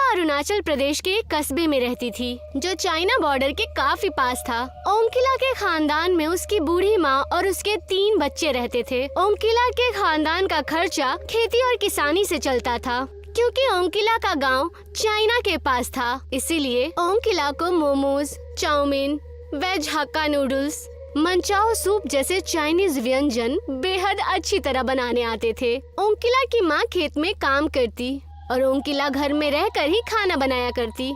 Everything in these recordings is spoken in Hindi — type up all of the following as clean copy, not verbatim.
अरुणाचल प्रदेश के एक कस्बे में रहती थी जो चाइना बॉर्डर के काफी पास था। ओंकिला के खानदान में उसकी बूढ़ी माँ और उसके 3 बच्चे रहते थे। ओंकिला के खानदान का खर्चा खेती और किसानी से चलता था। क्योंकि ओंकिला का गांव चाइना के पास था, इसीलिए ओंकिला को momos, chowmein, veg hakka noodles, manchow soup जैसे चाइनीज व्यंजन बेहद अच्छी तरह बनाने आते थे। ओंकिला की माँ खेत में काम करती और ओंकिला घर में रहकर ही खाना बनाया करती।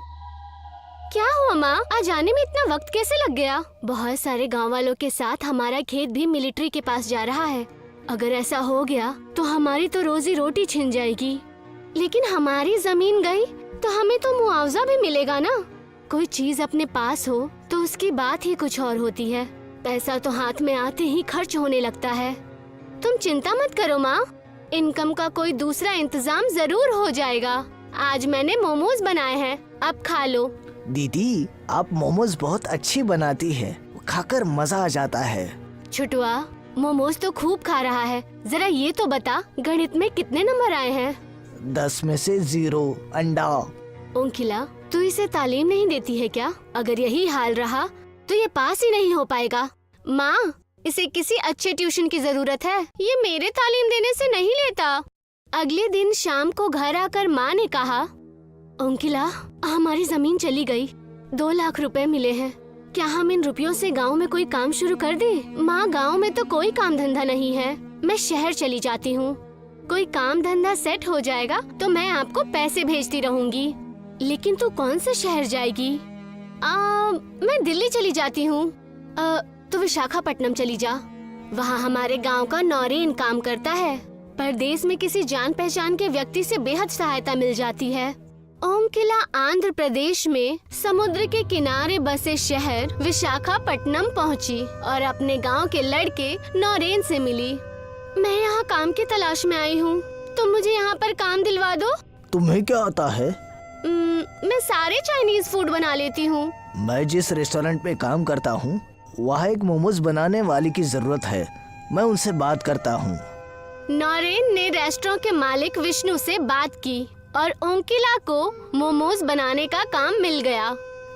क्या हुआ माँ, आज आने में इतना वक्त कैसे लग गया? बहुत सारे गांव वालों के साथ हमारा खेत भी मिलिट्री के पास जा रहा है। अगर ऐसा हो गया तो हमारी तो रोजी रोटी छिन जाएगी। लेकिन हमारी जमीन गई तो हमें तो मुआवजा भी मिलेगा ना। कोई चीज अपने पास हो तो उसकी बात ही कुछ और होती है। पैसा तो हाथ में आते ही खर्च होने लगता है। तुम चिंता मत करो माँ, इनकम का कोई दूसरा इंतजाम जरूर हो जाएगा। आज मैंने मोमोज बनाए हैं, अब खा लो। दीदी, आप मोमोज बहुत अच्छी बनाती है, खाकर मजा आ जाता है। छुटुआ, मोमोज तो खूब खा रहा है। जरा ये तो बता, गणित में कितने नंबर आए हैं? 10 में से 0 अंडा। ओंकिला, तू इसे तालीम नहीं देती है क्या? अगर यही हाल रहा तो ये पास ही नहीं हो पाएगा। माँ, इसे किसी अच्छे ट्यूशन की जरूरत है, ये मेरे तालीम देने से नहीं लेता। अगले दिन शाम को घर आकर माँ ने कहा, ओंकिला, हमारी जमीन चली गई, 2 लाख रुपए मिले हैं। क्या हम इन रुपयों से गांव में कोई काम शुरू कर दें? माँ, गांव में तो कोई काम धंधा नहीं है, मैं शहर चली जाती हूँ। कोई काम धंधा सेट हो जाएगा तो मैं आपको पैसे भेजती रहूंगी। लेकिन तू कौन से शहर जाएगी? मैं दिल्ली चली जाती हूँ। तो विशाखापट्टनम चली जा, वहाँ हमारे गांव का नौरेन काम करता है। परदेश में किसी जान पहचान के व्यक्ति से बेहद सहायता मिल जाती है। ओंकिला आंध्र प्रदेश में समुद्र के किनारे बसे शहर विशाखापट्टनम पहुँची और अपने गांव के लड़के नौरेन से मिली। मैं यहाँ काम की तलाश में आई हूँ, तुम मुझे यहाँ पर काम दिलवा दो। तुम्हें क्या आता है? मैं सारे चाइनीज फूड बना लेती हूँ। मैं जिस रेस्टोरेंट में काम करता हूँ वहाँ एक मोमोज बनाने वाली की जरूरत है, मैं उनसे बात करता हूँ। नौरेन ने रेस्टोरेंट के मालिक विष्णु से बात की और ओंकिला को मोमोज बनाने का काम मिल गया।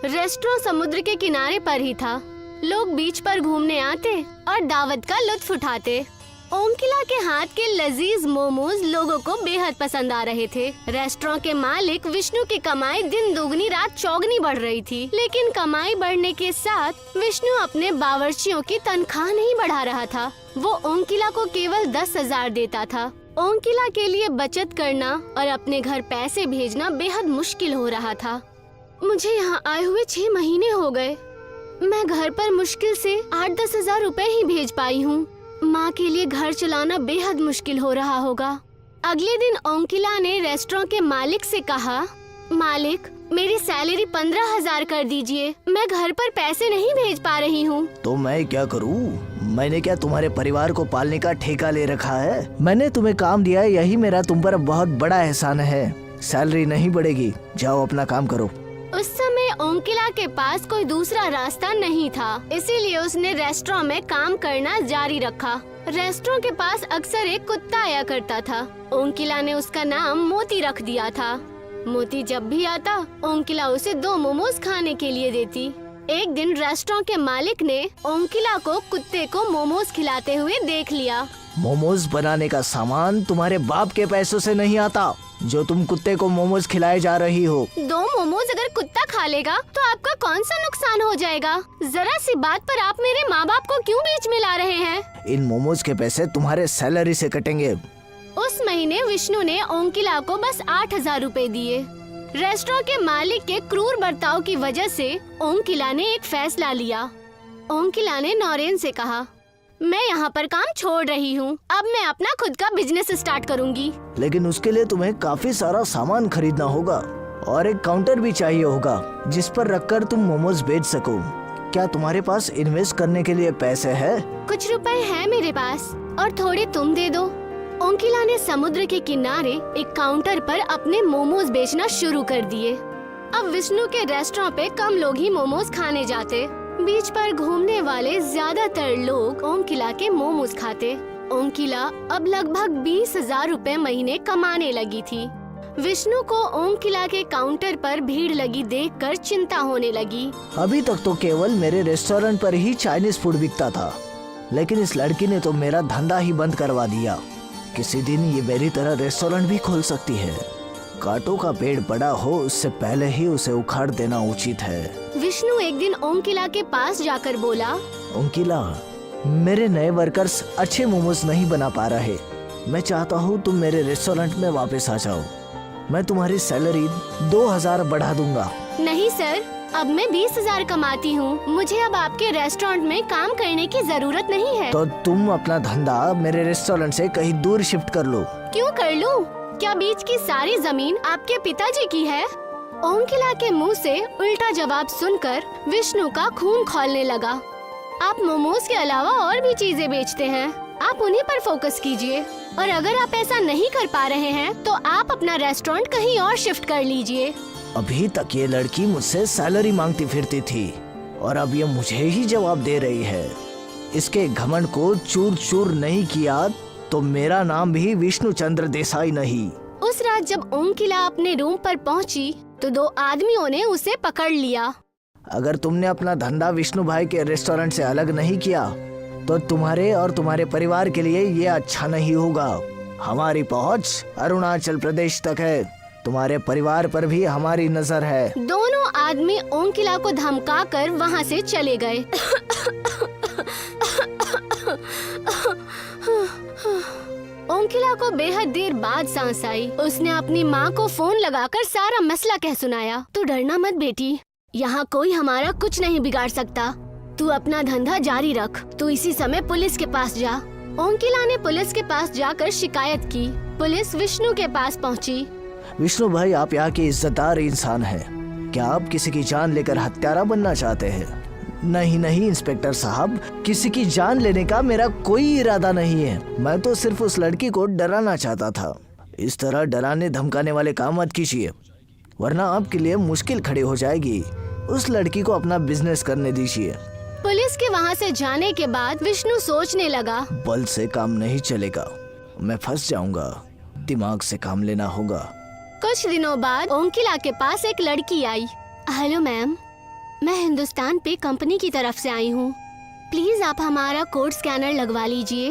रेस्टोरेंट समुद्र के किनारे पर ही था। लोग बीच पर घूमने आते और दावत का लुत्फ उठाते। ओंकिला के हाथ के लजीज मोमोज लोगों को बेहद पसंद आ रहे थे। रेस्टोरेंट के मालिक विष्णु की कमाई दिन दोगुनी रात चौगुनी बढ़ रही थी। लेकिन कमाई बढ़ने के साथ विष्णु अपने बावर्चियों की तनख्वाह नहीं बढ़ा रहा था। वो ओंकिला को केवल 10,000 देता था। ओंकिला के लिए बचत करना और अपने घर पैसे भेजना बेहद मुश्किल हो रहा था। मुझे यहाँ आए हुए 6 महीने हो गए। मैं घर पर मुश्किल से 8-10 हजार रुपए ही भेज पाई हूँ। माँ के लिए घर चलाना बेहद मुश्किल हो रहा होगा। अगले दिन ओंकिला ने रेस्टोरेंट के मालिक से कहा, मालिक, मेरी सैलरी 15,000 कर दीजिए, मैं घर पर पैसे नहीं भेज पा रही हूँ। तो मैं क्या करूँ? मैंने क्या तुम्हारे परिवार को पालने का ठेका ले रखा है? मैंने तुम्हें काम दिया है, यही मेरा तुम पर बहुत बड़ा एहसान है। सैलरी नहीं बढ़ेगी, जाओ अपना काम करो। उस समय ओंकिला के पास कोई दूसरा रास्ता नहीं था, इसीलिए उसने रेस्टोरेंट में काम करना जारी रखा। रेस्टोरेंट के पास अक्सर एक कुत्ता आया करता था। ओंकिला ने उसका नाम मोती रख दिया था। मोती जब भी आता, ओंकिला उसे 2 मोमोज खाने के लिए देती। एक दिन रेस्टोरेंट के मालिक ने ओंकिला को कुत्ते को मोमोज खिलाते हुए देख लिया। मोमोज बनाने का सामान तुम्हारे बाप के पैसों से नहीं आता, जो तुम कुत्ते को मोमोज खिलाए जा रही हो। 2 मोमोज अगर कुत्ता खा लेगा तो आपका कौन सा नुकसान हो जाएगा? जरा सी बात पर आप मेरे माँ बाप को क्यों बीच में ला रहे हैं? इन मोमोज के पैसे तुम्हारे सैलरी से कटेंगे। उस महीने विष्णु ने ओंकिला को बस 8,000 रुपए दिए। रेस्टोरेंट के मालिक के क्रूर बर्ताव की वजह से ओंकिला ने एक फैसला लिया। ओंकिला ने नौरेन से कहा, मैं यहाँ पर काम छोड़ रही हूँ, अब मैं अपना खुद का बिजनेस स्टार्ट करूँगी। लेकिन उसके लिए तुम्हें काफी सारा सामान खरीदना होगा और एक काउंटर भी चाहिए होगा जिस पर रखकर तुम मोमोज बेच सको। क्या तुम्हारे पास इन्वेस्ट करने के लिए पैसे है? कुछ रुपए है मेरे पास और थोड़े तुम दे दो। ओंकिला ने समुद्र के किनारे एक काउंटर पर अपने मोमोज बेचना शुरू कर दिए। अब विष्णु के रेस्टोरेंट पे कम लोग ही मोमोज खाने जाते। बीच पर घूमने वाले ज्यादातर लोग ओंकिला के मोमोज खाते। ओंकिला अब लगभग 20,000 रुपए महीने कमाने लगी थी। विष्णु को ओम किला के काउंटर पर भीड़ लगी देखकर चिंता होने लगी। अभी तक तो केवल मेरे रेस्टोरेंट पर ही चाइनीज फूड बिकता था, लेकिन इस लड़की ने तो मेरा धंधा ही बंद करवा दिया। किसी दिन ये मेरी तरह रेस्टोरेंट भी खोल सकती है। कांटों का पेड़ बड़ा हो उससे पहले ही उसे उखाड़ देना उचित है। विष्णु एक दिन ओम किला के पास जाकर बोला, ओम किला, मेरे नए वर्कर्स अच्छे मोमोज नहीं बना पा रहे। मैं चाहता हूँ तुम मेरे रेस्टोरेंट में वापस आ जाओ। मैं तुम्हारी सैलरी 2000 बढ़ा दूंगा। नहीं सर, अब मैं 20,000 कमाती हूँ। मुझे अब आपके रेस्टोरेंट में काम करने की जरूरत नहीं है। तो तुम अपना धंधा मेरे रेस्टोरेंट से कहीं दूर शिफ्ट कर लो। क्यों कर लूँ? क्या बीच की सारी जमीन आपके पिताजी की है? ओम किला के मुंह से उल्टा जवाब सुनकर विष्णु का खून खौलने लगा। आप मोमोज के अलावा और भी चीजें बेचते हैं, आप उन्हीं पर फोकस कीजिए। और अगर आप ऐसा नहीं कर पा रहे हैं तो आप अपना रेस्टोरेंट कहीं और शिफ्ट कर लीजिए। अभी तक ये लड़की मुझसे सैलरी मांगती फिरती थी और अब ये मुझे ही जवाब दे रही है। इसके घमंड को चूर चूर नहीं किया तो मेरा नाम भी विष्णु चंद्र देसाई नहीं। उस रात जब ओम किला अपने रूम पर पहुंची तो 2 आदमियों ने उसे पकड़ लिया। अगर तुमने अपना धंधा विष्णु भाई के रेस्टोरेंट से अलग नहीं किया तो तुम्हारे और तुम्हारे परिवार के लिए ये अच्छा नहीं होगा। हमारी पहुंच अरुणाचल प्रदेश तक है। तुम्हारे परिवार पर भी हमारी नजर है। दोनों आदमी ओम किला को धमकाकर वहां से चले गए। ओम किला को बेहद देर बाद सांस आई। उसने अपनी माँ को फोन लगाकर सारा मसला कह सुनाया। तू डरना मत बेटी, यहाँ कोई हमारा कुछ नहीं बिगाड़ सकता। तू अपना धंधा जारी रख। तू इसी समय पुलिस के पास जा। ओम किला ने पुलिस के पास जाकर शिकायत की। पुलिस विष्णु के पास पहुँची। विष्णु भाई, आप यहाँ के इज्जतदार इंसान हैं। क्या आप किसी की जान लेकर हत्यारा बनना चाहते हैं? नहीं नहीं इंस्पेक्टर साहब, किसी की जान लेने का मेरा कोई इरादा नहीं है। मैं तो सिर्फ उस लड़की को डराना चाहता था। इस तरह डराने धमकाने वाले काम मत कीजिए, वरना आपके लिए मुश्किल खड़ी हो जाएगी। उस लड़की को अपना बिजनेस करने दीजिए। पुलिस के वहाँ से जाने के बाद विष्णु सोचने लगा, बल से काम नहीं चलेगा, मैं फंस जाऊंगा। दिमाग से काम लेना होगा। कुछ दिनों बाद ओम किला के पास एक लड़की आई। हेलो मैम, मैं हिंदुस्तान पे कंपनी की तरफ से आई हूँ। प्लीज आप हमारा कोड स्कैनर लगवा लीजिए।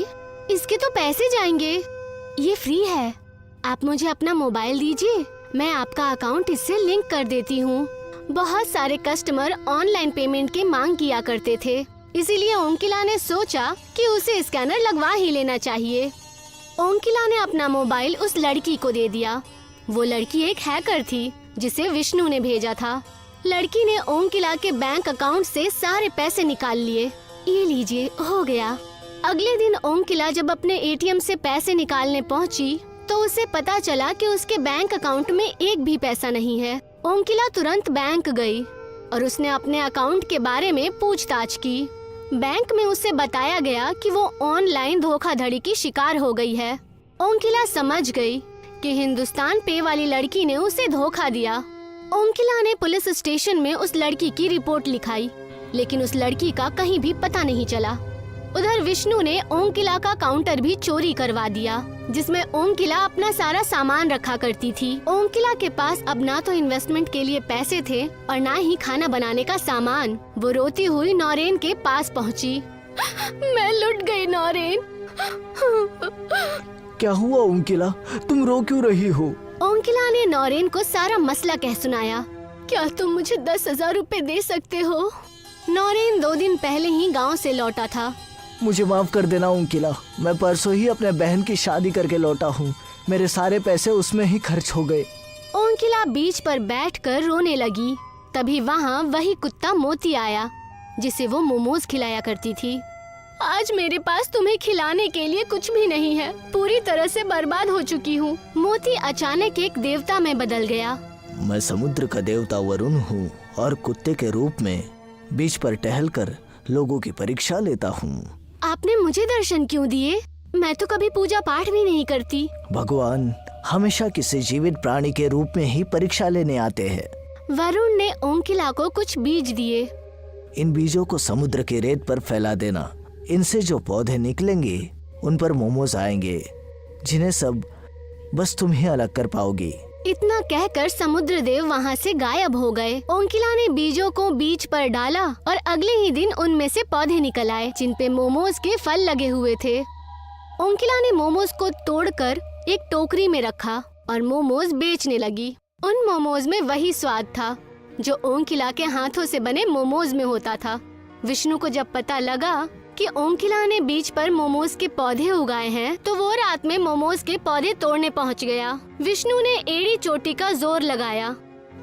इसके तो पैसे जाएंगे, ये फ्री है। आप मुझे अपना मोबाइल दीजिए, मैं आपका अकाउंट इससे लिंक कर देती हूँ। बहुत सारे कस्टमर ऑनलाइन पेमेंट की मांग किया करते थे, इसीलिए ओम किला ने सोचा कि उसे स्कैनर लगवा ही लेना चाहिए। ओम किला ने अपना मोबाइल उस लड़की को दे दिया। वो लड़की एक हैकर थी जिसे विष्णु ने भेजा था। लड़की ने ओम किला के बैंक अकाउंट से सारे पैसे निकाल लिए। ये लीजिए, हो गया। अगले दिन ओम किला जब अपने एटीएम से पैसे निकालने पहुंची तो उसे पता चला कि उसके बैंक अकाउंट में एक भी पैसा नहीं है। ओम किला तुरंत बैंक गई और उसने अपने अकाउंट के बारे में पूछताछ की। बैंक में उसे बताया गया कि वो ऑनलाइन धोखाधड़ी की शिकार हो गई है। ओम किला समझ गई कि हिंदुस्तान पे वाली लड़की ने उसे धोखा दिया। ओम किला ने पुलिस स्टेशन में उस लड़की की रिपोर्ट लिखाई, लेकिन उस लड़की का कहीं भी पता नहीं चला। उधर विष्णु ने ओम किला का काउंटर भी चोरी करवा दिया, जिसमें ओम किला अपना सारा सामान रखा करती थी। ओम किला के पास अब ना तो इन्वेस्टमेंट के लिए पैसे थे और ना ही खाना बनाने का सामान। वो रोती हुई नौरेन के पास पहुंची। मैं लुट गई नौरेन। क्या हुआ ओम किला, तुम रो क्यों रही हो? ओम किला ने नौरेन को सारा मसला कह सुनाया। क्या तुम मुझे 10,000 रुपए दे सकते हो? नौरेन 2 दिन पहले ही गांव से लौटा था। मुझे माफ कर देना ओम किला, मैं परसों ही अपने बहन की शादी करके लौटा हूँ। मेरे सारे पैसे उसमें ही खर्च हो गए। ओम किला बीच पर बैठकर रोने लगी। तभी वहाँ वही कुत्ता मोती आया, जिसे वो मोमोज खिलाया करती थी। आज मेरे पास तुम्हें खिलाने के लिए कुछ भी नहीं है, पूरी तरह से बर्बाद हो चुकी हूँ। मोती अचानक एक देवता में बदल गया। मैं समुद्र का देवता वरुण हूँ और कुत्ते के रूप में बीच पर टहलकर लोगों की परीक्षा लेता हूँ। आपने मुझे दर्शन क्यों दिए? मैं तो कभी पूजा पाठ भी नहीं करती। भगवान हमेशा किसी जीवित प्राणी के रूप में ही परीक्षा लेने आते हैं। वरुण ने ओम किला को कुछ बीज दिए। इन बीजों को समुद्र के रेत पर फैला देना। इनसे जो पौधे निकलेंगे उन पर मोमोज आएंगे, जिन्हें सब बस तुम ही अलग कर पाओगी। इतना कहकर समुद्र देव वहाँ से गायब हो गए। ओंकिला ने बीजों को बीज पर डाला और अगले ही दिन उनमें से पौधे निकल आए जिन पे मोमोज के फल लगे हुए थे। ओंकिला ने मोमोज को तोड़कर एक टोकरी में रखा और मोमोज बेचने लगी। उन मोमोज में वही स्वाद था जो ओंकिला के हाथों से बने मोमोज में होता था। विष्णु को जब पता लगा कि ओंकिला ने बीज पर मोमोज के पौधे उगाए हैं, तो वो रात में मोमोज के पौधे तोड़ने पहुंच गया। विष्णु ने एड़ी चोटी का जोर लगाया,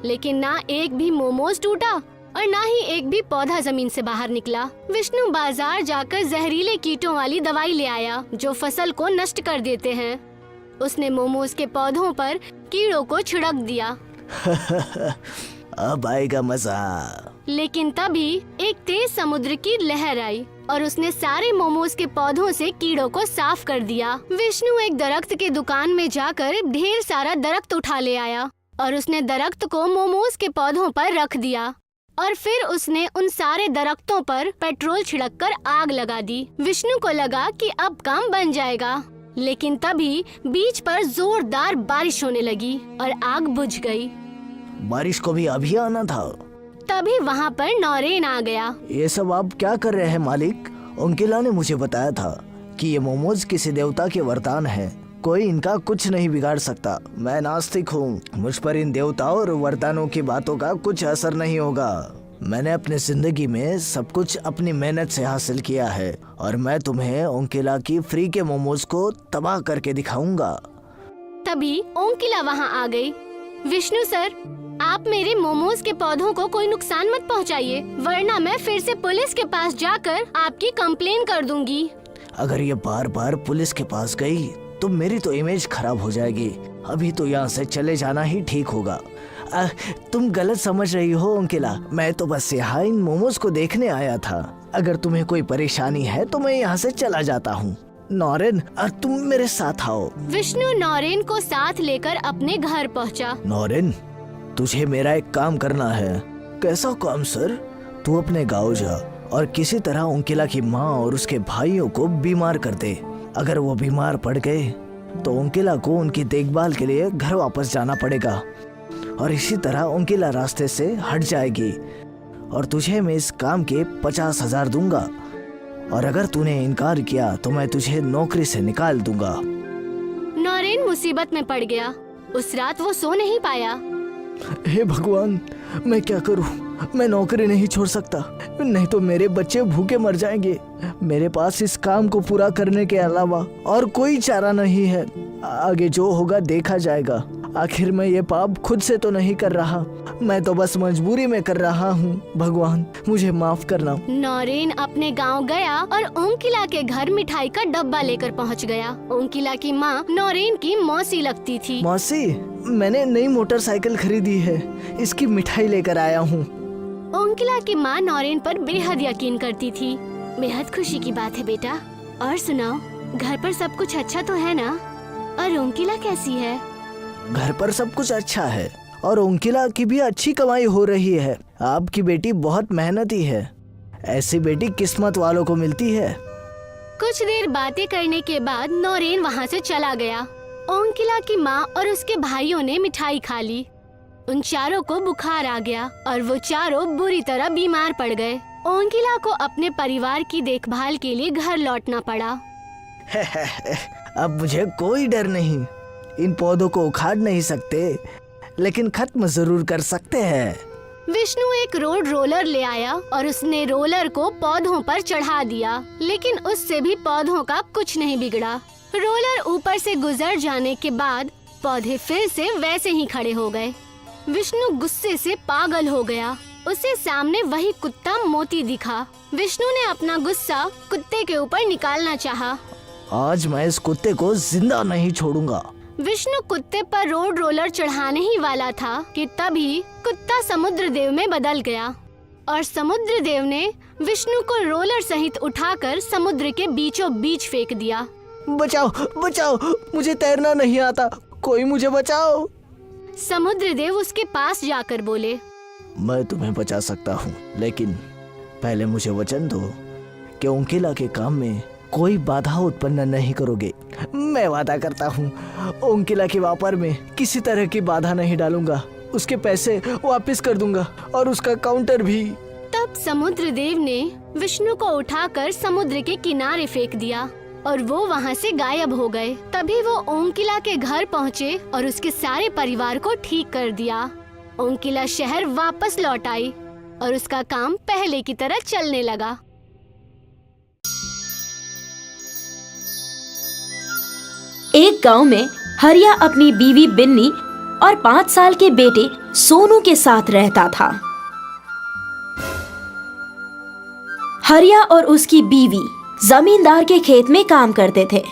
लेकिन ना एक भी मोमोज टूटा और ना ही एक भी पौधा जमीन से बाहर निकला। विष्णु बाजार जाकर जहरीले कीटों वाली दवाई ले आया जो फसल को नष्ट कर देते हैं। उसने मोमोज के पौधों पर कीड़ों को छिड़क दिया। अब आएगा मजा। लेकिन तभी एक तेज समुद्र की लहर आई और उसने सारे मोमोज के पौधों से कीड़ों को साफ कर दिया। विष्णु एक दरख्त के दुकान में जाकर ढेर सारा दरख्त उठा ले आया और उसने दरख्त को मोमोज के पौधों पर रख दिया और फिर उसने उन सारे दरख्तों पर पेट्रोल छिड़ककर आग लगा दी। विष्णु को लगा कि अब काम बन जाएगा, लेकिन तभी बीच पर जोरदार बारिश होने लगी और आग बुझ गई। बारिश को भी अभी आना था। तभी वहाँ पर नौरेन आ गया। ये सब आप क्या कर रहे हैं मालिक? ओंकिला ने मुझे बताया था कि ये मोमोज किसी देवता के वरदान है, कोई इनका कुछ नहीं बिगाड़ सकता। मैं नास्तिक हूँ, मुझ पर इन देवताओं और वरदानों की बातों का कुछ असर नहीं होगा। मैंने अपने जिंदगी में सब कुछ अपनी मेहनत से हासिल किया है और मैं तुम्हें ओंकिला की फ्री के मोमोज को तबाह करके दिखाऊंगा। तभी ओंकिला वहाँ आ गई। विष्णु सर, आप मेरे मोमोज के पौधों को कोई नुकसान मत पहुँचाइए, वरना मैं फिर से पुलिस के पास जाकर आपकी कंप्लेन कर दूंगी। अगर ये बार बार पुलिस के पास गई तो मेरी तो इमेज खराब हो जाएगी। अभी तो यहाँ से चले जाना ही ठीक होगा। तुम गलत समझ रही हो ओंकिला, मैं तो बस यहाँ इन मोमोज को देखने आया था। अगर तुम्हें कोई परेशानी है तो मैं यहाँ से चला जाता हूँ। नौरेन, तुम मेरे साथ आओ। विष्णु नौरेन को साथ लेकर अपने घर पहुँचा। नौरेन, तुझे मेरा एक काम करना है। कैसा काम सर? तू अपने गाँव जा और किसी तरह ओंकिला की माँ और उसके भाइयों को बीमार कर दे। अगर वो बीमार पड़ गए तो ओंकिला को उनकी देखभाल के लिए घर वापस जाना पड़ेगा और इसी तरह ओंकिला रास्ते से हट जाएगी और तुझे मैं इस काम के 50,000 दूंगा और अगर तूने इनकार किया तो मैं तुझे नौकरी से निकाल दूंगा। नौरेन मुसीबत में पड़ गया। उस रात वो सो नहीं पाया। हे भगवान, मैं क्या करूं? मैं नौकरी नहीं छोड़ सकता, नहीं तो मेरे बच्चे भूखे मर जाएंगे। मेरे पास इस काम को पूरा करने के अलावा और कोई चारा नहीं है। आगे जो होगा देखा जाएगा। आखिर मैं ये पाप खुद से तो नहीं कर रहा, मैं तो बस मजबूरी में कर रहा हूँ। भगवान, मुझे माफ करना। नौरेन अपने गांव गया और ओंकिला के घर मिठाई का डब्बा लेकर पहुँच गया। ओंकिला की माँ नौरेन की मौसी लगती थी। मौसी, मैंने नई मोटरसाइकिल खरीदी है, इसकी मिठाई लेकर आया हूँ। ओंकिला की माँ नौरेन पर बेहद यकीन करती थी। बेहद खुशी की बात है बेटा। और सुनाओ, घर पर सब कुछ अच्छा तो है ना? और ओंकिला कैसी है? घर पर सब कुछ अच्छा है और ओंकिला की भी अच्छी कमाई हो रही है। आपकी बेटी बहुत मेहनती है, ऐसी बेटी किस्मत वालों को मिलती है। कुछ देर बातें करने के बाद नौरेन वहाँ से चला गया। ओंकिला की माँ और उसके भाइयों ने मिठाई खा ली। उन चारों को बुखार आ गया और वो चारों बुरी तरह बीमार पड़ गए। ओंकिला को अपने परिवार की देखभाल के लिए घर लौटना पड़ा। अब मुझे कोई डर नहीं। इन पौधों को उखाड़ नहीं सकते, लेकिन खत्म जरूर कर सकते हैं। विष्णु एक रोड रोलर ले आया और उसने रोलर को पौधों पर चढ़ा दिया, लेकिन उससे भी पौधों का कुछ नहीं बिगड़ा। रोलर ऊपर से गुजर जाने के बाद पौधे फिर से वैसे ही खड़े हो गए। विष्णु गुस्से से पागल हो गया। उसे सामने वही कुत्ता मोती दिखा। विष्णु ने अपना गुस्सा कुत्ते के ऊपर निकालना चाहा। आज मैं इस कुत्ते को जिंदा नहीं छोड़ूंगा। विष्णु कुत्ते पर रोड रोलर चढ़ाने ही वाला था कि तभी कुत्ता समुद्र देव में बदल गया और समुद्र देव ने विष्णु को रोलर सहित उठाकर समुद्र के बीचों बीच फेंक दिया। बचाओ, बचाओ, मुझे तैरना नहीं आता, कोई मुझे बचाओ। समुद्र देव उसके पास जाकर बोले, मैं तुम्हें बचा सकता हूँ, लेकिन पहले मुझे वचन दो कि ओंकिला के काम में कोई बाधा उत्पन्न नहीं करोगे। मैं वादा करता हूँ ओंकिला के व्यापार में किसी तरह की बाधा नहीं डालूंगा। उसके पैसे वापस कर दूंगा और उसका काउंटर भी। तब समुद्र देव ने विष्णु को उठाकर समुद्र के किनारे फेंक दिया और वो वहाँ से गायब हो गए। तभी वो ओंकिला के घर पहुँचे और उसके सारे परिवार को ठीक कर दिया। ओंकिला शहर वापस लौट आई और उसका काम पहले की तरह चलने लगा। एक गांव में हरिया अपनी बीवी बिन्नी और 5 साल के बेटे सोनू के साथ रहता था। हरिया और उसकी बीवी जमींदार के खेत में काम करते थे।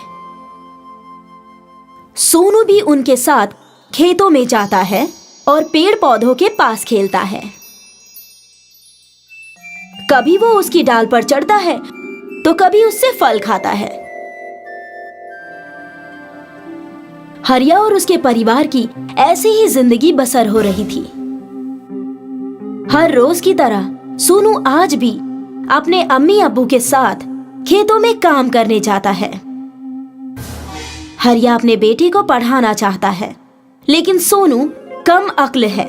सोनू भी उनके साथ खेतों में जाता है और पेड़ पौधों के पास खेलता है। कभी वो उसकी डाल पर चढ़ता है तो कभी उससे फल खाता है। हरिया और उसके परिवार की ऐसी ही जिंदगी बसर हो रही थी। हर रोज की तरह सोनू आज भी अपने अम्मी अब्बू के साथ खेतों में काम करने जाता है। हरिया अपने बेटे को पढ़ाना चाहता है, लेकिन सोनू कम अक्ल है।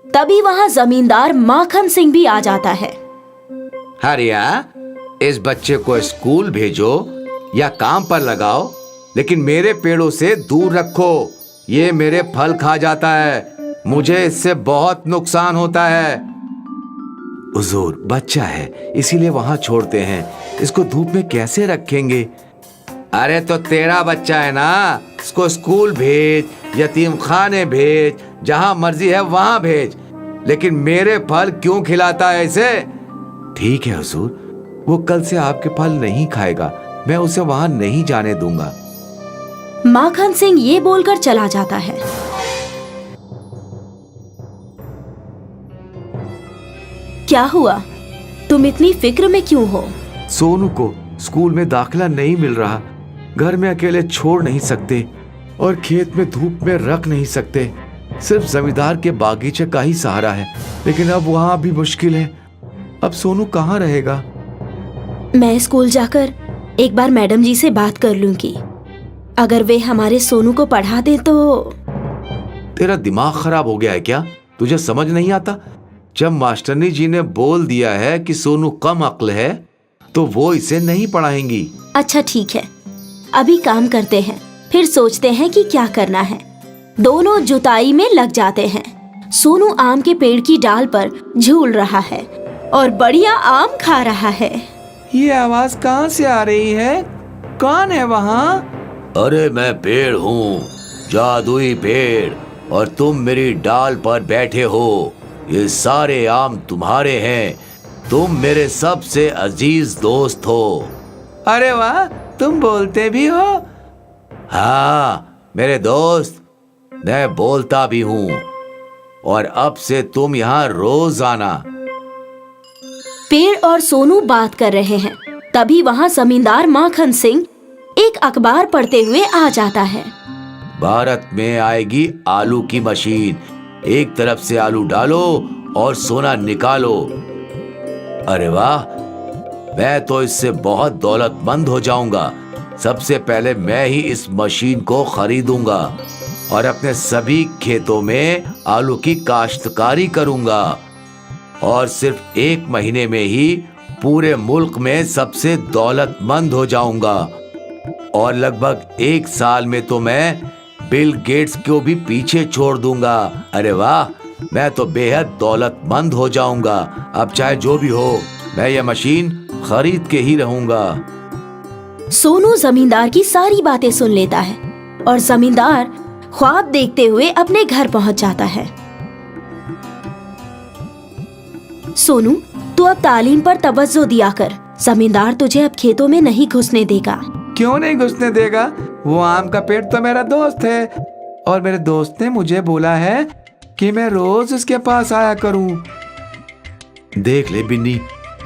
तभी वहां जमींदार माखन सिंह भी आ जाता है। हरिया, इस बच्चे को स्कूल भेजो या काम पर लगाओ, लेकिन मेरे पेड़ों से दूर रखो। ये मेरे फल खा जाता है, मुझे इससे बहुत नुकसान होता है। हुजूर, बच्चा है इसीलिए वहां छोड़ते हैं, इसको धूप में कैसे रखेंगे? अरे तो तेरा बच्चा है ना, इसको स्कूल भेज, यतीम खाने भेज, जहां मर्जी है वहां भेज, लेकिन मेरे फल क्यों खिलाता है इसे? ठीक है हुजूर, वो कल से आपके फल नहीं खाएगा, मैं उसे वहां नहीं जाने दूंगा। माखन सिंह ये बोलकर चला जाता है। क्या हुआ? तुम इतनी फिक्र में क्यों हो? सोनू को स्कूल में दाखिला नहीं मिल रहा, घर में अकेले छोड़ नहीं सकते और खेत में धूप में रख नहीं सकते। सिर्फ जमींदार के बागीचे का ही सहारा है, लेकिन अब वहां भी मुश्किल है। अब सोनू कहाँ रहेगा? मैं स्कूल जाकर एक बार मैडम जी से बात कर लूंगी। अगर वे हमारे सोनू को पढ़ा दे तो। तेरा दिमाग खराब हो गया है क्या? तुझे समझ नहीं आता? जब मास्टरनी जी ने बोल दिया है कि सोनू कम अक्ल है, तो वो इसे नहीं पढ़ाएंगी। अच्छा ठीक है, अभी काम करते हैं, फिर सोचते हैं कि क्या करना है। दोनों जुताई में लग जाते हैं। सोनू आम के पेड़ की डाल पर झूल रहा है और बढ़िया आम खा रहा है। ये आवाज कहाँ से आ रही है? कौन है वहाँ? अरे मैं पेड़ हूँ, जादुई पेड़, और तुम मेरी डाल पर बैठे हो। ये सारे आम तुम्हारे हैं, तुम मेरे सबसे अजीज दोस्त हो। अरे वाह, तुम बोलते भी हो? हाँ मेरे दोस्त, मैं बोलता भी हूँ, और अब से तुम यहाँ रोज आना। पेड़ और सोनू बात कर रहे हैं। तभी वहाँ जमींदार माखन सिंह एक अखबार पढ़ते हुए आ जाता है। भारत में आएगी आलू की मशीन, एक तरफ से आलू डालो और सोना निकालो। अरे वाह, मैं तो इससे बहुत दौलतमंद हो जाऊंगा। सबसे पहले मैं ही इस मशीन को खरीदूंगा और अपने सभी खेतों में आलू की काश्तकारी करूंगा, और सिर्फ 1 महीने में ही पूरे मुल्क में सबसे दौलतमंद हो जाऊंगा, और लगभग 1 साल में तो मैं बिल गेट्स को भी पीछे छोड़ दूंगा। अरे वाह, मैं तो बेहद दौलतमंद हो जाऊंगा। अब चाहे जो भी हो, मैं ये मशीन खरीद के ही रहूंगा। सोनू जमींदार की सारी बातें सुन लेता है और जमींदार ख्वाब देखते हुए अपने घर पहुंच जाता है। सोनू, तू अब तालीम पर तवज्जो दिया कर। जमींदार तुझे अब खेतों में नहीं घुसने देगा। क्यों नहीं घुसने देगा? वो आम का पेड़ तो मेरा दोस्त है, और मेरे दोस्त ने मुझे बोला है कि मैं रोज उसके पास आया करूं। देख ले बिन्नी,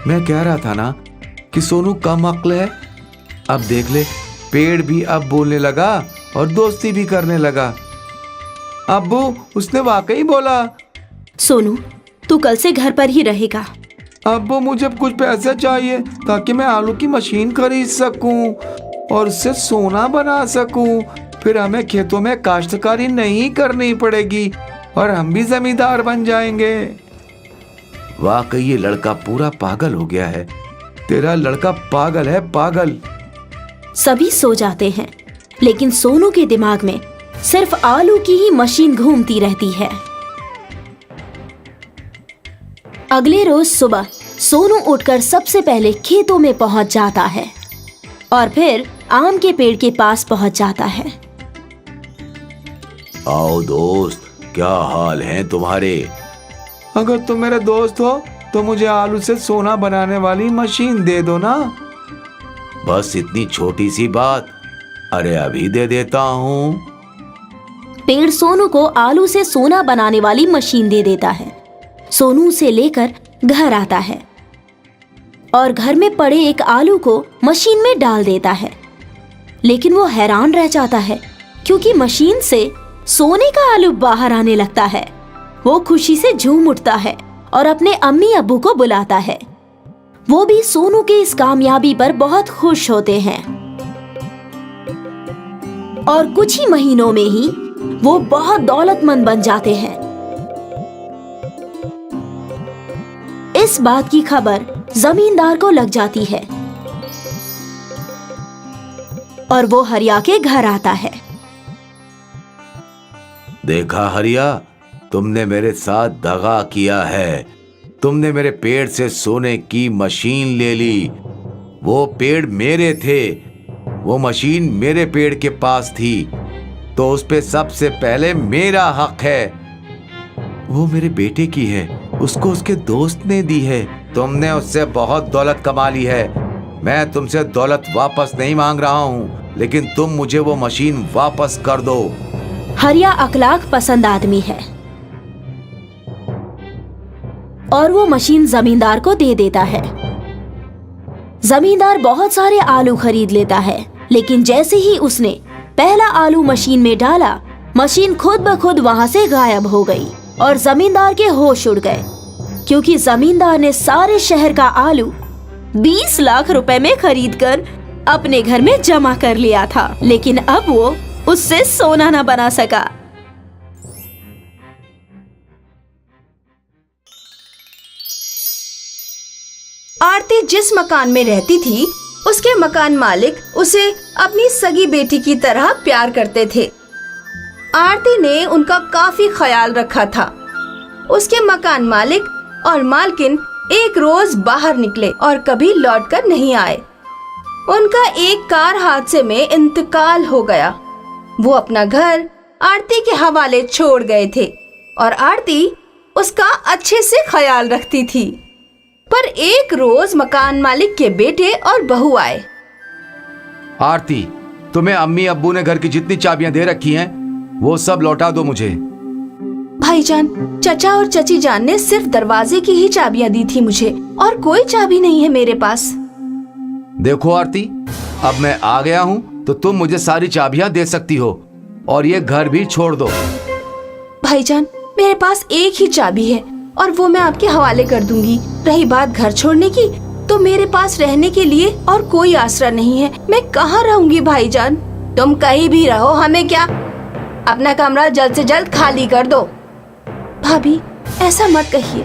मैं कह रहा था ना कि सोनू कम अक्ल है। अब देख ले, पेड़ भी अब बोलने लगा और दोस्ती भी करने लगा। अब्बू, उसने वाकई बोला। सोनू, तू कल से घर पर ही रहेगा। अब्बू, मुझे कुछ पैसे चाहिए ताकि मैं आलू की मशीन खरीद सकूं और उससे सोना बना सकूं। फिर हमें खेतों में काश्तकारी नहीं करनी पड़ेगी और हम भी जमींदार बन जाएंगे। वाकई ये लड़का पूरा पागल हो गया है। तेरा लड़का पागल है, पागल। सभी सो जाते हैं, लेकिन सोनू के दिमाग में सिर्फ आलू की ही मशीन घूमती रहती है। अगले रोज सुबह सोनू उठकर सबसे पहले खेतों में पहुंच जाता है और फिर आम के पेड़ के पास पहुंच जाता है। आओ दोस्त, क्या हाल है तुम्हारे? अगर तुम मेरे दोस्त हो तो मुझे आलू से सोना बनाने वाली मशीन दे दो ना। बस इतनी छोटी सी बात, अरे अभी दे देता हूँ। पेड़ सोनू को आलू से सोना बनाने वाली मशीन दे देता है। सोनू उसे लेकर घर आता है और घर में पड़े एक आलू को मशीन में डाल देता है, लेकिन वो हैरान रह जाता है क्योंकि मशीन से सोने का आलू बाहर आने लगता है। वो खुशी से झूम उठता है और अपने अम्मी अब्बू को बुलाता है। वो भी सोनू के इस कामयाबी पर बहुत खुश होते हैं और कुछ ही महीनों में ही वो बहुत दौलतमंद बन जाते हैं। इस बात की खबर जमींदार को लग जाती है और वो हरिया के घर आता है। देखा हरिया, तुमने मेरे साथ दगा किया है। तुमने मेरे पेड़ से सोने की मशीन ले ली। वो पेड़ मेरे थे, वो मशीन मेरे पेड़ के पास थी, तो उस पे सबसे पहले मेरा हक है। वो मेरे बेटे की है, उसको उसके दोस्त ने दी है। तुमने उससे बहुत दौलत कमा ली है। मैं तुमसे दौलत वापस नहीं मांग रहा हूँ, लेकिन तुम मुझे वो मशीन वापस कर दो। हरिया अखलाक पसंद आदमी है और वो मशीन जमींदार को दे देता है। जमींदार बहुत सारे आलू खरीद लेता है, लेकिन जैसे ही उसने पहला आलू मशीन में डाला, मशीन खुद ब खुद वहां से गायब हो गई और जमींदार के होश उड़ गए, क्योंकि जमींदार ने सारे शहर का आलू 20 लाख रुपए में खरीदकर अपने घर में जमा कर लिया था, लेकिन अब वो उससे सोना न बना सका। आरती जिस मकान में रहती थी, उसके मकान मालिक उसे अपनी सगी बेटी की तरह प्यार करते थे। आरती ने उनका काफी ख्याल रखा था। उसके मकान मालिक और मालकिन एक रोज बाहर निकले और कभी लौटकर नहीं आए। उनका एक कार हादसे में इंतकाल हो गया। वो अपना घर आरती के हवाले छोड़ गए थे और आरती उसका अच्छे से ख्याल रखती थी। पर एक रोज मकान मालिक के बेटे और बहू आए। आरती, तुम्हें अम्मी अब्बू ने घर की जितनी चाबियां दे रखी हैं, वो सब लौटा दो मुझे। भाईजान, चचा और चची जान ने सिर्फ दरवाजे की ही चाबियां दी थी मुझे, और कोई चाबी नहीं है मेरे पास। देखो आरती, अब मैं आ गया हूँ तो तुम मुझे सारी चाबियां दे सकती हो और ये घर भी छोड़ दो। भाईजान, मेरे पास एक ही चाबी है और वो मैं आपके हवाले कर दूंगी। रही बात घर छोड़ने की, तो मेरे पास रहने के लिए और कोई आसरा नहीं है। मैं कहाँ रहूंगी भाईजान? तुम कहीं भी रहो, हमें क्या। अपना कमरा जल्द से जल्द खाली कर दो। भाभी, ऐसा मत कहिए।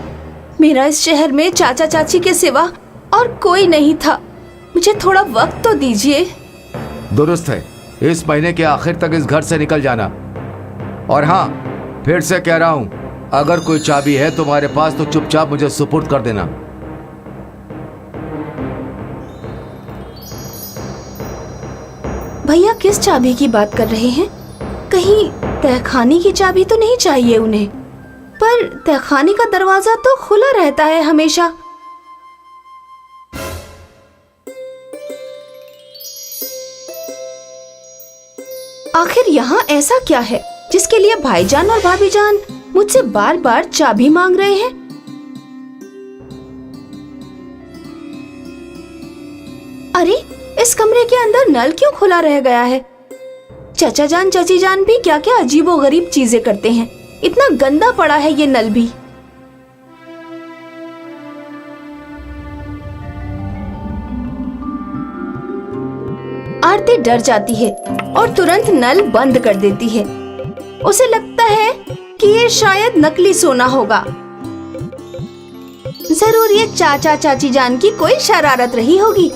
मेरा इस शहर में चाचा चाची के सिवा और कोई नहीं था। मुझे थोड़ा वक्त तो दीजिए। दुरुस्त है, इस महीने के आखिर तक इस घर से निकल जाना। और हाँ, फिर से कह रहा हूँ, अगर कोई चाबी है तुम्हारे पास तो चुपचाप मुझे सुपुर्द कर देना। भैया किस चाबी की बात कर रहे हैं? कहीं तहखाने की चाबी तो नहीं चाहिए उन्हें? पर तहखाने का दरवाजा तो खुला रहता है हमेशा। आखिर यहाँ ऐसा क्या है जिसके लिए भाईजान और भाभी जान मुझसे बार बार चाबी मांग रहे हैं? अरे, इस कमरे के अंदर नल क्यों खुला रह गया है? चचा जान चची जान भी क्या क्या अजीबोगरीब चीजें करते हैं। इतना गंदा पड़ा है ये नल भी। आरती डर जाती है और तुरंत नल बंद कर देती है। उसे लगता है कि ये शायद नकली सोना होगा। जरूर ये चाचा चाची जान की कोई शरारत रही होगी।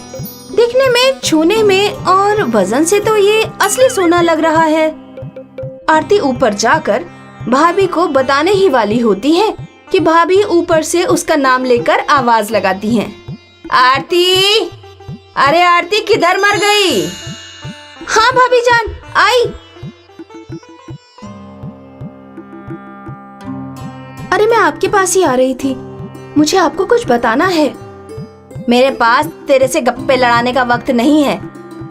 दिखने में, छूने में और वजन से तो ये असली सोना लग रहा है। आरती ऊपर जाकर भाभी को बताने ही वाली होती है कि भाभी ऊपर से उसका नाम लेकर आवाज लगाती हैं। आरती, अरे आरती किधर मर गई? हाँ भाभी जान, आई। अरे मैं आपके पास ही आ रही थी, मुझे आपको कुछ बताना है। मेरे पास तेरे से गप्पे लड़ाने का वक्त नहीं है,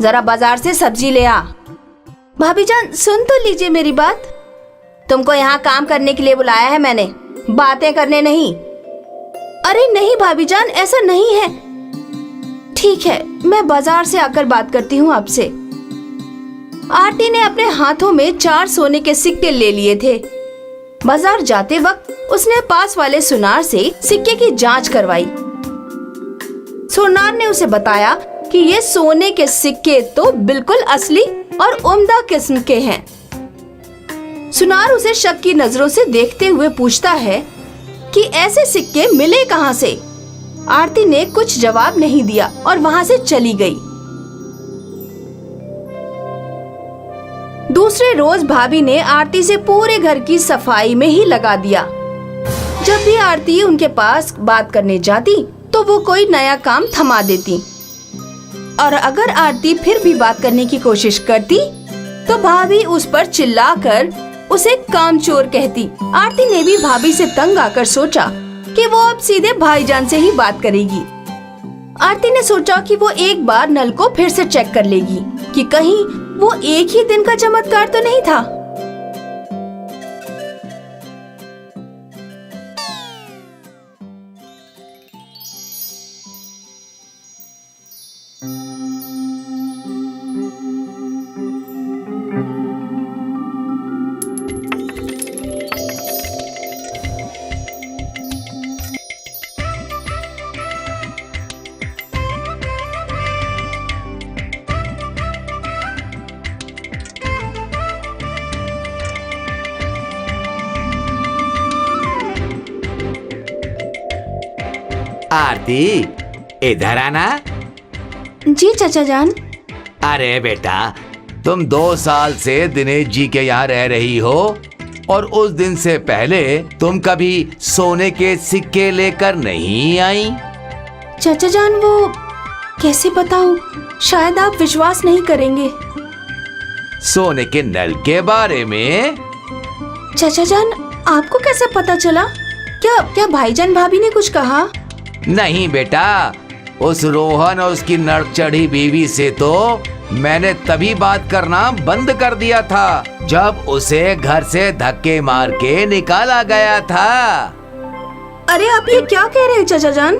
जरा बाजार से सब्जी ले आ। भाभी जान सुन तो लीजिए मेरी बात। तुमको यहाँ काम करने के लिए बुलाया है मैंने, बातें करने नहीं। अरे नहीं भाभी जान, ऐसा नहीं है। ठीक है, मैं बाजार से आकर बात करती हूँ आपसे। आरती ने अपने हाथों में 4 सोने के सिक्के ले लिए थे। बाजार जाते वक्त उसने पास वाले सुनार से सिक्के की जांच करवाई। सुनार ने उसे बताया कि ये सोने के सिक्के तो बिल्कुल असली और उम्दा किस्म के हैं। सुनार उसे शक की नजरों से देखते हुए पूछता है कि ऐसे सिक्के मिले कहां से। आरती ने कुछ जवाब नहीं दिया और वहां से चली गई। दूसरे रोज भाभी ने आरती से पूरे घर की सफाई में ही लगा दिया। जब भी आरती उनके पास बात करने जाती तो वो कोई नया काम थमा देती, और अगर आरती फिर भी बात करने की कोशिश करती तो भाभी उस पर चिल्लाकर उसे कामचोर कहती। आरती ने भी भाभी से तंग आकर सोचा कि वो अब सीधे भाईजान से ही बात करेगी। आरती ने सोचा कि वो एक बार नल को फिर से चेक कर लेगी कि कहीं वो एक ही दिन का चमत्कार तो नहीं था। आरती, इधर आना। जी चाचा जान। अरे बेटा, तुम 2 साल से दिनेश जी के यहाँ रह रही हो और उस दिन से पहले तुम कभी सोने के सिक्के लेकर नहीं आई। चाचा जान वो कैसे बताऊं, शायद आप विश्वास नहीं करेंगे। सोने के नल के बारे में? चाचा जान आपको कैसे पता चला? क्या भाईजान भाभी ने कुछ कहा? नहीं बेटा, उस रोहन और उसकी नर्क चढ़ी बीवी से तो मैंने तभी बात करना बंद कर दिया था जब उसे घर से धक्के मार के निकाला गया था। अरे आप ये क्या कह रहे हैं चाचा जान?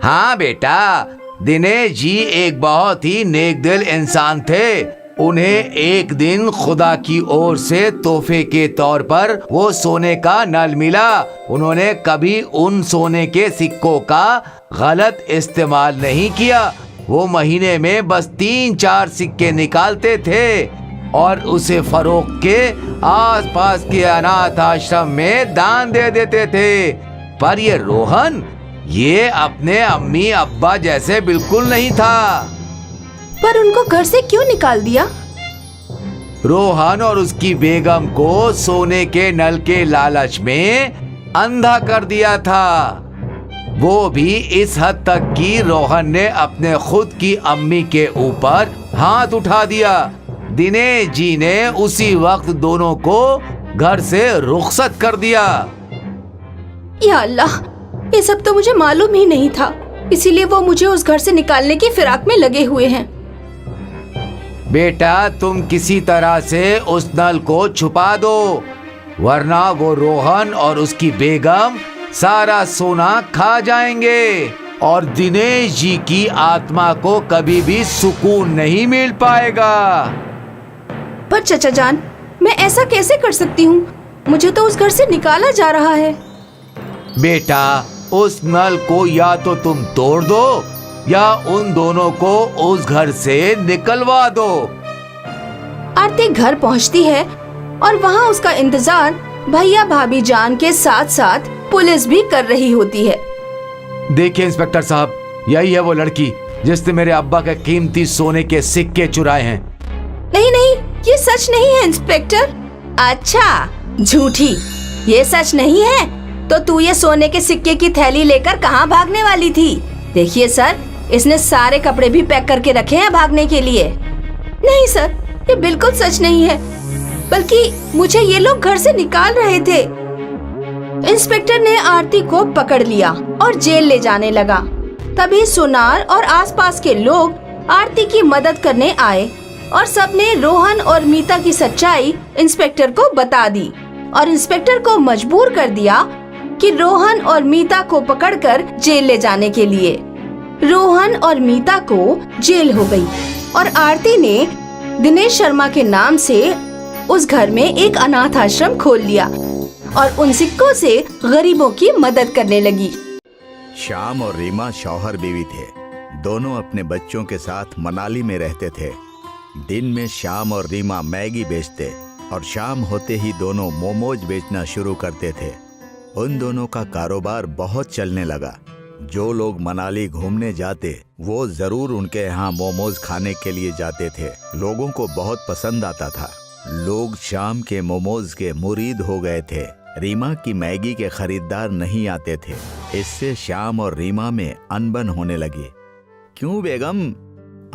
हाँ बेटा, दिनेश जी एक बहुत ही नेक दिल इंसान थे। उन्हें एक दिन खुदा की ओर से तोहफे के तौर पर वो सोने का नल मिला। उन्होंने कभी उन सोने के सिक्कों का गलत इस्तेमाल नहीं किया। वो महीने में बस 3-4 सिक्के निकालते थे और उसे फरोख्त के आसपास के अनाथ आश्रम में दान दे देते थे। पर ये रोहन, ये अपने अम्मी अब्बा जैसे बिल्कुल नहीं था। पर उनको घर से क्यों निकाल दिया? रोहन और उसकी बेगम को सोने के नल के लालच में अंधा कर दिया था। वो भी इस हद तक कि रोहन ने अपने खुद की अम्मी के ऊपर हाथ उठा दिया। दिनेश जी ने उसी वक्त दोनों को घर से रुखसत कर दिया। या अल्लाह, ये सब तो मुझे मालूम ही नहीं था, इसीलिए वो मुझे उस घर से निकालने की फिराक में लगे हुए हैं। बेटा, तुम किसी तरह से उस नल को छुपा दो, वरना वो रोहन और उसकी बेगम सारा सोना खा जाएंगे और दिनेश जी की आत्मा को कभी भी सुकून नहीं मिल पाएगा। पर चाचा जान, मैं ऐसा कैसे कर सकती हूँ? मुझे तो उस घर से निकाला जा रहा है। बेटा, उस नल को या तो तुम तोड़ दो या उन दोनों को उस घर से निकलवा दो। आरती घर पहुंचती है और वहां उसका इंतजार भैया भाभी जान के साथ साथ पुलिस भी कर रही होती है। देखिए इंस्पेक्टर साहब, यही है वो लड़की जिसने मेरे अब्बा के कीमती सोने के सिक्के चुराए हैं। नहीं नहीं, ये सच नहीं है इंस्पेक्टर। अच्छा, झूठी, ये सच नहीं है तो तू ये सोने के सिक्के की थैली लेकर कहाँ भागने वाली थी? देखिए सर, इसने सारे कपड़े भी पैक करके रखे हैं भागने के लिए। नहीं सर, ये बिल्कुल सच नहीं है, बल्कि मुझे ये लोग घर से निकाल रहे थे। इंस्पेक्टर ने आरती को पकड़ लिया और जेल ले जाने लगा। तभी सुनार और आसपास के लोग आरती की मदद करने आए और सबने रोहन और मीता की सच्चाई इंस्पेक्टर को बता दी और इंस्पेक्टर को मजबूर कर दिया कि रोहन और मीता को पकड़कर जेल ले जाने के लिए। रोहन और मीता को जेल हो गई और आरती ने दिनेश शर्मा के नाम से उस घर में एक अनाथ आश्रम खोल लिया और उन सिक्कों से गरीबों की मदद करने लगी। श्याम और रीमा शौहर बीवी थे। दोनों अपने बच्चों के साथ मनाली में रहते थे। दिन में श्याम और रीमा मैगी बेचते और शाम होते ही दोनों मोमोज बेचना शुरू करते थे। उन दोनों का कारोबार बहुत चलने लगा। जो लोग मनाली घूमने जाते वो जरूर उनके यहाँ मोमोज खाने के लिए जाते थे। लोगों को बहुत पसंद आता था। लोग शाम के मोमोज के मुरीद हो गए थे। रीमा की मैगी के खरीदार नहीं आते थे। इससे श्याम और रीमा में अनबन होने लगी। क्यों बेगम,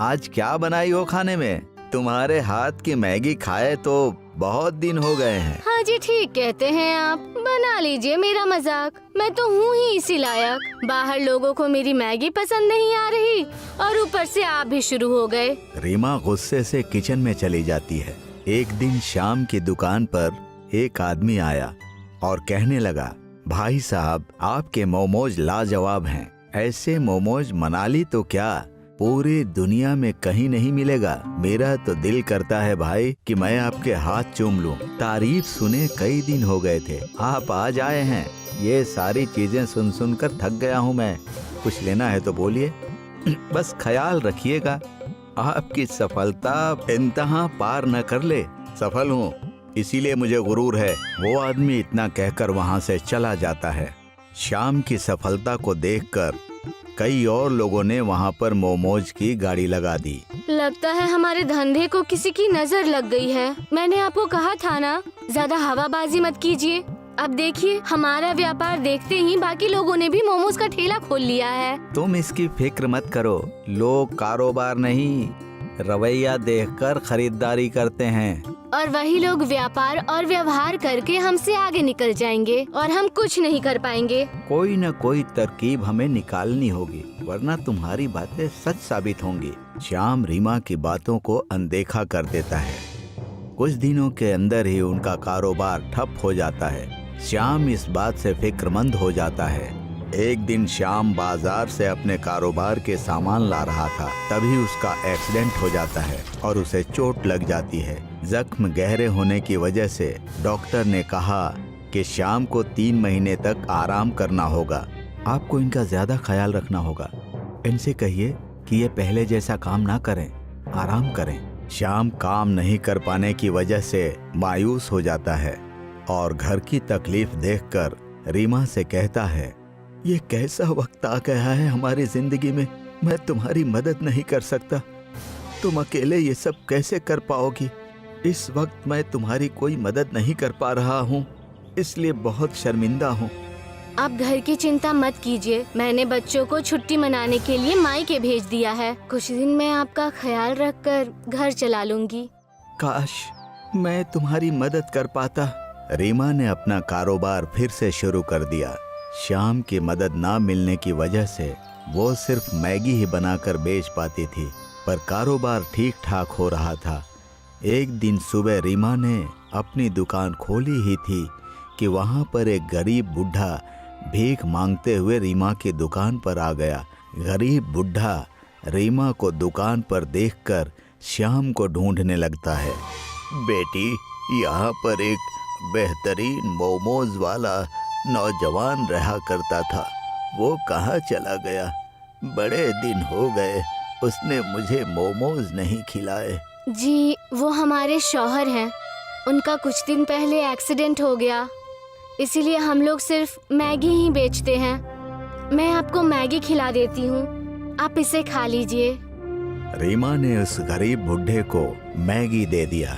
आज क्या बनाई हो खाने में? तुम्हारे हाथ की मैगी खाए तो बहुत दिन हो गए हैं। हाँ जी, ठीक कहते हैं आप। बना लीजिए मेरा मजाक, मैं तो हूँ ही इसी लायक। बाहर लोगों को मेरी मैगी पसंद नहीं आ रही और ऊपर से आप भी शुरू हो गए। रीमा गुस्से से किचन में चली जाती है। एक दिन शाम की दुकान पर एक आदमी आया और कहने लगा, भाई साहब, आपके मोमोज लाजवाब हैं। ऐसे मोमोज मनाली तो क्या, पूरी दुनिया में कहीं नहीं मिलेगा। मेरा तो दिल करता है भाई कि मैं आपके हाथ चूम लूं। तारीफ सुने कई दिन हो गए थे, आप आज आए हैं। ये सारी चीजें सुन सुनकर थक गया हूं मैं। कुछ लेना है तो बोलिए। बस ख्याल रखिएगा आपकी सफलता इंतहा पार न कर ले। सफल हूँ इसीलिए मुझे गुरूर है। वो आदमी इतना कहकर वहाँ से चला जाता है। शाम की सफलता को देखकर कई और लोगों ने वहाँ पर मोमोज की गाड़ी लगा दी। लगता है हमारे धंधे को किसी की नजर लग गई है। मैंने आपको कहा था ना, ज्यादा हवाबाजी मत कीजिए। अब देखिए, हमारा व्यापार देखते ही बाकी लोगों ने भी मोमोज का ठेला खोल लिया है। तुम इसकी फिक्र मत करो। लोग कारोबार नहीं, रवैया देखकर खरीदारी करते हैं और वही लोग व्यापार और व्यवहार करके हमसे आगे निकल जाएंगे और हम कुछ नहीं कर पाएंगे। कोई न कोई तरकीब हमें निकालनी होगी, वरना तुम्हारी बातें सच साबित होंगी। श्याम रीमा की बातों को अनदेखा कर देता है। कुछ दिनों के अंदर ही उनका कारोबार ठप हो जाता है। श्याम इस बात से फिक्रमंद हो जाता है। एक दिन श्याम बाजार से अपने कारोबार के सामान ला रहा था, तभी उसका एक्सीडेंट हो जाता है और उसे चोट लग जाती है। जख्म गहरे होने की वजह से डॉक्टर ने कहा कि श्याम को 3 महीने तक आराम करना होगा। आपको इनका ज्यादा ख्याल रखना होगा। इनसे कहिए कि ये पहले जैसा काम ना करें, आराम करें। श्याम काम नहीं कर पाने की वजह से मायूस हो जाता है और घर की तकलीफ देखकर रीमा से कहता है, ये कैसा वक्त आ गया है हमारी जिंदगी में, मैं तुम्हारी मदद नहीं कर सकता। तुम अकेले ये सब कैसे कर पाओगी? इस वक्त मैं तुम्हारी कोई मदद नहीं कर पा रहा हूँ, इसलिए बहुत शर्मिंदा हूँ। आप घर की चिंता मत कीजिए। मैंने बच्चों को छुट्टी मनाने के लिए मायके भेज दिया है। कुछ दिन मैं आपका ख्याल रखकर घर चला लूंगी। काश मैं तुम्हारी मदद कर पाता। रीमा ने अपना कारोबार फिर से शुरू कर दिया। श्याम की मदद ना मिलने की वजह से वो सिर्फ मैगी ही बनाकर बेच पाती थी, पर कारोबार ठीक ठाक हो रहा था। एक दिन सुबह रीमा ने अपनी दुकान खोली ही थी कि वहाँ पर एक गरीब बुढ़ा भीख मांगते हुए रीमा की दुकान पर आ गया। गरीब बुढ़ा रीमा को दुकान पर देखकर श्याम को ढूंढने लगता है। बेटी, यहाँ पर एक बेहतरीन मोमोज वाला नौजवान रहा करता था, वो कहाँ चला गया? बड़े दिन हो गए उसने मुझे मोमोज नहीं खिलाए। जी, वो हमारे शौहर हैं। उनका कुछ दिन पहले एक्सीडेंट हो गया, इसीलिए हम लोग सिर्फ मैगी ही बेचते हैं। मैं आपको मैगी खिला देती हूँ, आप इसे खा लीजिए। रीमा ने उस गरीब बुढ़े को मैगी दे दिया।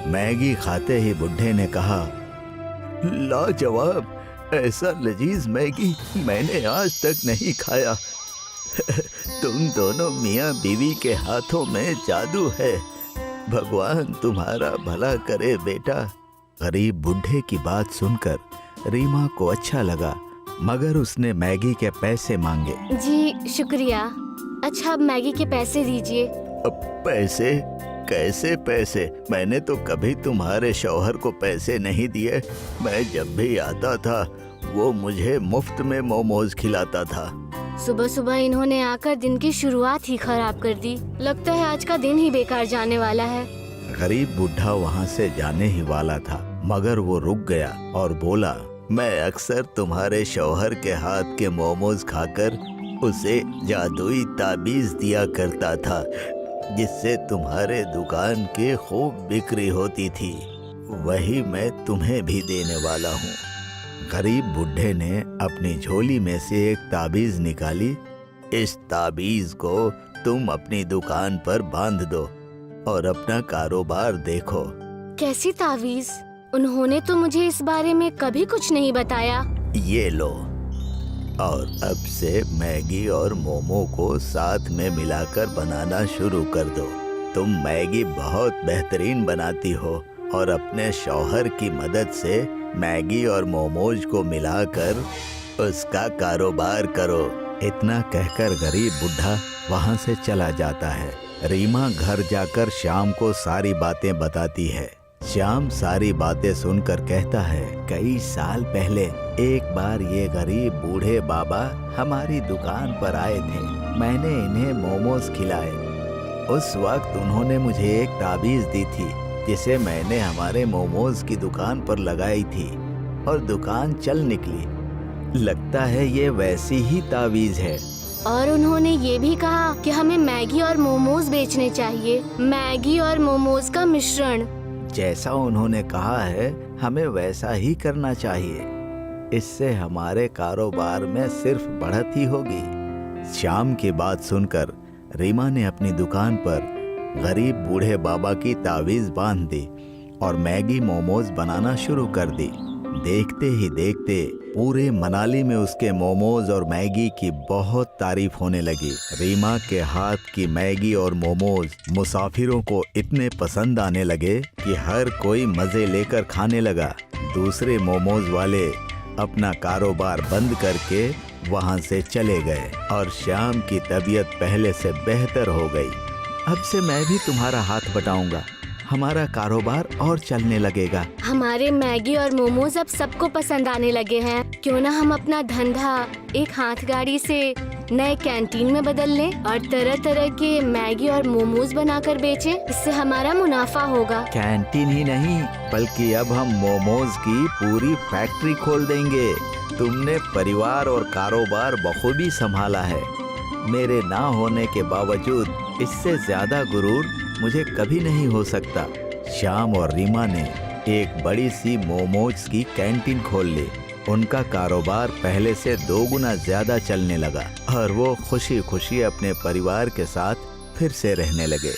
मैगी खाते ही बुढ़े ने कहा, लाजवाब, ऐसा लजीज मैगी मैंने आज तक नहीं खाया। तुम दोनों मियाँ बीवी के हाथों में जादू है। भगवान तुम्हारा भला करे बेटा। गरीब बुढ़े की बात सुनकर रीमा को अच्छा लगा, मगर उसने मैगी के पैसे मांगे। जी शुक्रिया। अच्छा, अब मैगी के पैसे दीजिए। अब पैसे? कैसे पैसे? मैंने तो कभी तुम्हारे शौहर को पैसे नहीं दिए। मैं जब भी आता था वो मुझे मुफ्त में मोमोज खिलाता था। सुबह सुबह इन्होंने आकर दिन की शुरुआत ही खराब कर दी। लगता है आज का दिन ही बेकार जाने वाला है। गरीब बुढ़ा वहाँ से जाने ही वाला था, मगर वो रुक गया और बोला, मैं अक्सर तुम्हारे शौहर के हाथ के मोमोज खाकर उसे जादुई ताबीज दिया करता था, जिससे तुम्हारे दुकान की खूब बिक्री होती थी। वही मैं तुम्हें भी देने वाला हूँ। गरीब बुढ़े ने अपनी झोली में से एक ताबीज निकाली। इस ताबीज को तुम अपनी दुकान पर बांध दो और अपना कारोबार देखो। कैसी तावीज? उन्होंने तो मुझे इस बारे में कभी कुछ नहीं बताया। ये लो, और अब से मैगी और मोमो को साथ में मिलाकर बनाना शुरू कर दो। तुम मैगी बहुत बेहतरीन बनाती हो और अपने शौहर की मदद से मैगी और मोमोज को मिलाकर उसका कारोबार करो। इतना कहकर गरीब बुढ़ा वहाँ से चला जाता है। रीमा घर जाकर श्याम को सारी बातें बताती है। श्याम सारी बातें सुनकर कहता है, कई साल पहले एक बार ये गरीब बूढ़े बाबा हमारी दुकान पर आए थे। मैंने इन्हें मोमोज खिलाए। उस वक्त उन्होंने मुझे एक ताबीज दी थी, जिसे मैंने हमारे मोमोज की दुकान पर लगाई थी और दुकान चल निकली। लगता है ये वैसी ही ताबीज है। और उन्होंने ये भी कहा कि हमें मैगी और मोमोज बेचने चाहिए। मैगी और मोमोज का मिश्रण। जैसा उन्होंने कहा है हमें वैसा ही करना चाहिए। इससे हमारे कारोबार में सिर्फ बढ़त ही होगी। श्याम की बात सुनकर रीमा ने अपनी दुकान पर गरीब बूढ़े बाबा की तावीज बांध दी और मैगी मोमोज बनाना शुरू कर दी। देखते ही देखते पूरे मनाली में उसके मोमोज और मैगी की बहुत तारीफ होने लगी। रीमा के हाथ की मैगी और मोमोज मुसाफिरों को इतने पसंद आने लगे कि हर कोई मजे लेकर खाने लगा। दूसरे मोमोज वाले अपना कारोबार बंद करके वहां से चले गए और श्याम की तबीयत पहले से बेहतर हो गई। अब से मैं भी तुम्हारा हाथ बटाऊंगा, हमारा कारोबार और चलने लगेगा। हमारे मैगी और मोमोज अब सबको पसंद आने लगे हैं। क्यों ना हम अपना धंधा एक हाथ गाड़ी से नए कैंटीन में बदल लें और तरह तरह के मैगी और मोमोज बनाकर बेचें। इससे हमारा मुनाफा होगा। कैंटीन ही नहीं, बल्कि अब हम मोमोज की पूरी फैक्ट्री खोल देंगे। तुमने परिवार और कारोबार बखूबी संभाला है। मेरे ना होने के बावजूद इससे ज्यादा गुरूर मुझे कभी नहीं हो सकता। श्याम और रीमा ने एक बड़ी सी मोमोज की कैंटीन खोल ली। उनका कारोबार पहले से 2 गुना ज्यादा चलने लगा और वो खुशी खुशी अपने परिवार के साथ फिर से रहने लगे।